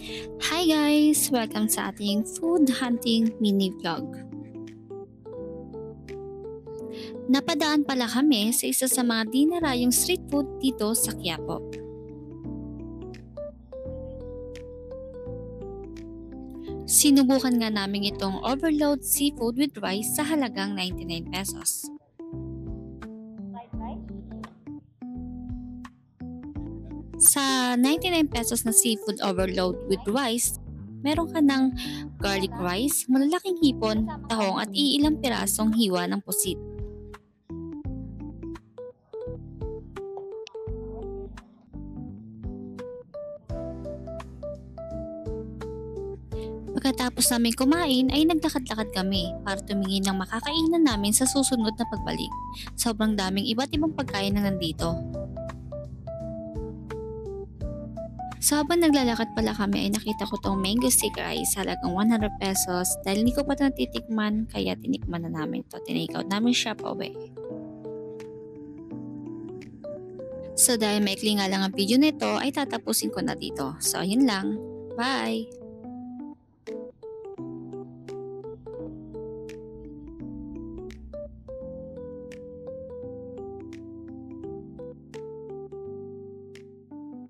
Hi guys! Welcome sa ating food hunting mini vlog. Napadaan pala kami sa isa sa mga dinarayong street food dito sa Quiapo. Sinubukan nga namin itong overload seafood with rice sa halagang 99 pesos. Sa 99 pesos na seafood overload with rice, meron ka ng garlic rice, malalaking hipon, tahong at iilang pirasong hiwa ng pusit. Pagkatapos namin kumain ay naglakad-lakad kami para tumingin ng makakainan namin sa susunod na pagbalik. Sobrang daming iba't ibang pagkain na nandito. So habang naglalakad pala kami ay nakita ko tong mango stick rice halagang 100 pesos dahil hindi ko pa ito natitikman kaya tinikman na namin to. Tinake out namin siya pa uwi. So dahil maikli nga lang ang video nito ay tatapusin ko na dito. So ayun lang. Bye!